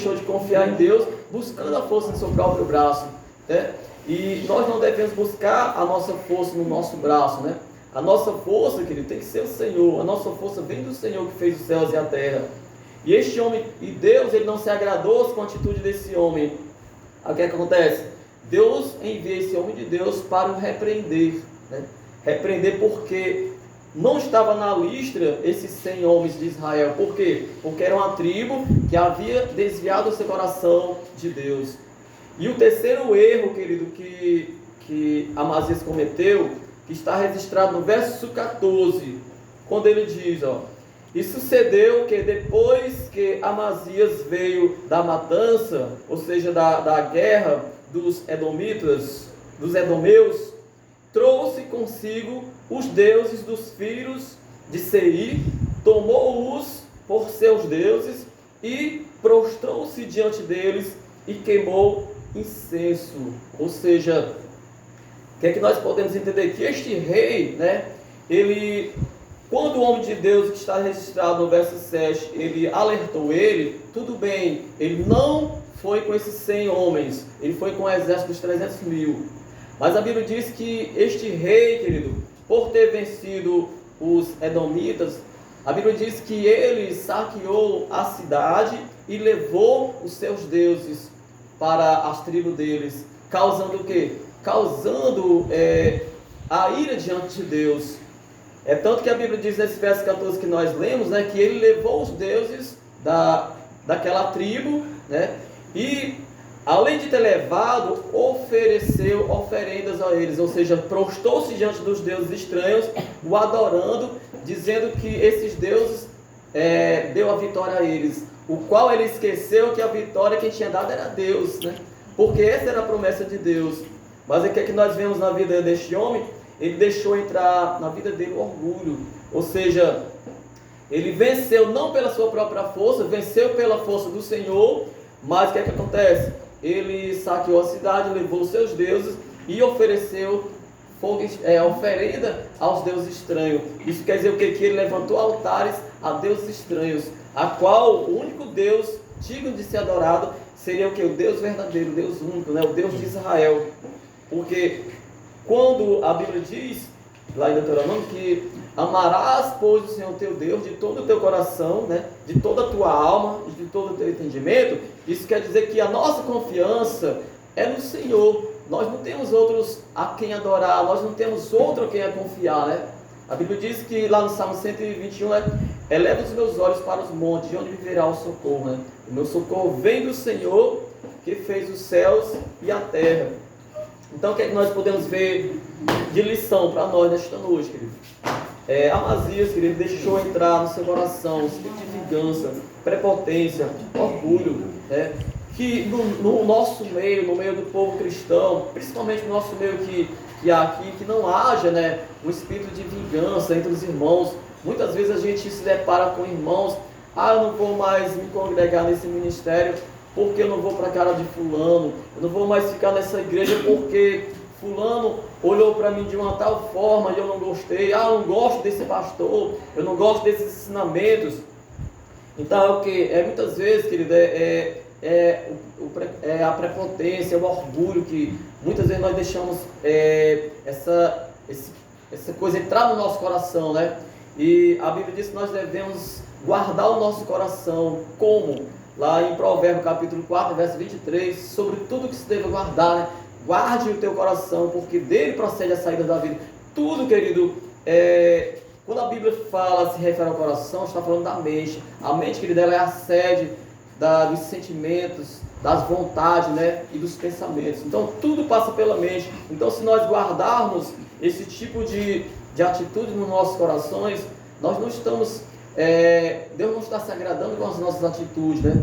deixou de confiar em Deus, buscando a força no seu próprio braço, né? E nós não devemos buscar a nossa força no nosso braço, né? A nossa força, querido, tem que ser o Senhor. A nossa força vem do Senhor que fez os céus e a terra. E este homem, e Deus, ele não se agradou com a atitude desse homem. Aí o que é que acontece? Deus envia esse homem de Deus para o repreender, né? Repreender porque não estava na lista esses 100 homens de Israel. Por quê? Porque era uma tribo que havia desviado o seu coração de Deus. E o terceiro erro, querido, que Amazias cometeu, que está registrado no verso 14, quando ele diz, ó: e sucedeu que depois que Amazias veio da matança, ou seja, da guerra dos edomitas, dos edomeus, trouxe consigo os deuses dos filhos de Seir, tomou-os por seus deuses e prostrou-se diante deles e queimou incenso. Ou seja, o que é que nós podemos entender? Que este rei, né, ele, quando o homem de Deus, que está registrado no verso 7, ele alertou ele, tudo bem, ele não foi com esses 100 homens, ele foi com o exército dos 300 mil. Mas a Bíblia diz que este rei, querido, por ter vencido os edomitas, a Bíblia diz que ele saqueou a cidade e levou os seus deuses para as tribos deles, causando o quê? Causando a ira diante de Deus. É tanto que a Bíblia diz nesse verso 14 que nós lemos, né, que ele levou os deuses daquela tribo, né, e além de ter levado, ofereceu oferendas a eles, ou seja, prostrou-se diante dos deuses estranhos, o adorando, dizendo que esses deuses deu a vitória a eles, o qual ele esqueceu que a vitória que tinha dado era Deus, né? Porque essa era a promessa de Deus. Mas o que é que nós vemos na vida deste homem? Ele deixou entrar na vida dele o orgulho, ou seja, ele venceu não pela sua própria força, venceu pela força do Senhor, mas o que é que acontece? Ele saqueou a cidade, levou os seus deuses e ofereceu oferenda aos deuses estranhos. Isso quer dizer o quê? Que ele levantou altares a deuses estranhos, a qual o único Deus digno de ser adorado seria o quê? O Deus verdadeiro, o Deus único, né? O Deus de Israel. Porque quando a Bíblia diz, lá em Deuteronômio, que amarás, pois, o Senhor teu Deus de todo o teu coração, né? De toda a tua alma, de todo o teu entendimento, isso quer dizer que a nossa confiança é no Senhor. Nós não temos outros a quem adorar, nós não temos outro a quem confiar, né? A Bíblia diz que lá no Salmo 121, né? Eleva os meus olhos para os montes, de onde viverá o socorro, né? O meu socorro vem do Senhor, que fez os céus e a terra. Então, o que é que nós podemos ver de lição para nós nesta noite, querido? Amazias, querido, deixou entrar no seu coração o espírito de vingança, prepotência, orgulho, né? Que no nosso meio, no meio do povo cristão, principalmente no nosso meio que há aqui, que não haja, né, um espírito de vingança entre os irmãos. Muitas vezes a gente se depara com irmãos: eu não vou mais me congregar nesse ministério porque eu não vou para a cara de fulano, eu não vou mais ficar nessa igreja porque fulano olhou para mim de uma tal forma e eu não gostei, eu não gosto desse pastor, eu não gosto desses ensinamentos. Então muitas vezes, querido, a prepotência, o orgulho, que muitas vezes nós deixamos essa coisa entrar no nosso coração, né? E a Bíblia diz que nós devemos guardar o nosso coração como? Lá em Provérbios capítulo 4, verso 23, sobre tudo que se deve guardar, né? Guarde o teu coração, porque dele procede a saída da vida. Tudo, querido, quando a Bíblia se refere ao coração, está falando da mente. A mente, querido, ela é a sede dos sentimentos, das vontades, né? E dos pensamentos. Então, tudo passa pela mente. Então, se nós guardarmos esse tipo de atitude nos nossos corações, nós não estamos... Deus não está se agradando com as nossas atitudes, né?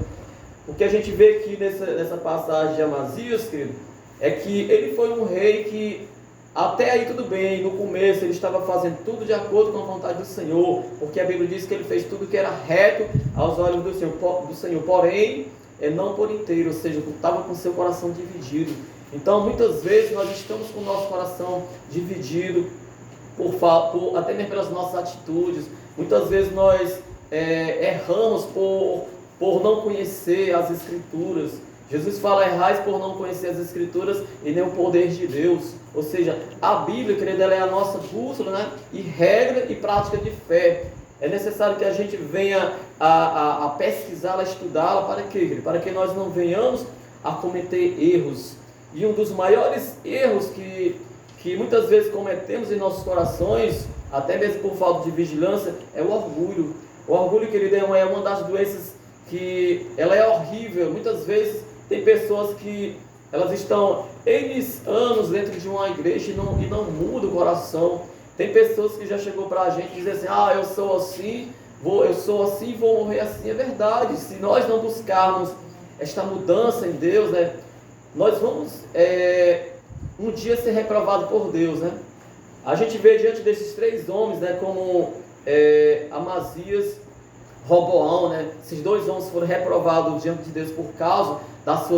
O que a gente vê aqui nessa passagem de Amazias, querido, é que ele foi um rei que até aí tudo bem, no começo ele estava fazendo tudo de acordo com a vontade do Senhor, porque a Bíblia diz que ele fez tudo que era reto aos olhos do Senhor, porém, não por inteiro, ou seja, estava com seu coração dividido. Então, muitas vezes nós estamos com o nosso coração dividido, até mesmo pelas nossas atitudes. Muitas vezes nós erramos por por não conhecer as Escrituras. Jesus fala: errais por não conhecer as Escrituras e nem o poder de Deus. Ou seja, a Bíblia, querido, ela é a nossa bússola, né? E regra e prática de fé. É necessário que a gente venha a pesquisá-la, a estudá-la, para quê, querido? Para que nós não venhamos a cometer erros. E um dos maiores erros que muitas vezes cometemos em nossos corações, até mesmo por falta de vigilância, é o orgulho. O orgulho, querido, é uma das doenças que ela é horrível. Muitas vezes tem pessoas que elas estão N anos dentro de uma igreja e não muda o coração. Tem pessoas que já chegou para a gente e dizem assim: ah, eu sou assim e vou morrer assim. É verdade. Se nós não buscarmos esta mudança em Deus, né, nós vamos um dia ser reprovado por Deus, né? A gente vê diante desses três homens, né, como Amazias, Roboão, né? Esses dois homens foram reprovados diante de Deus por causa das suas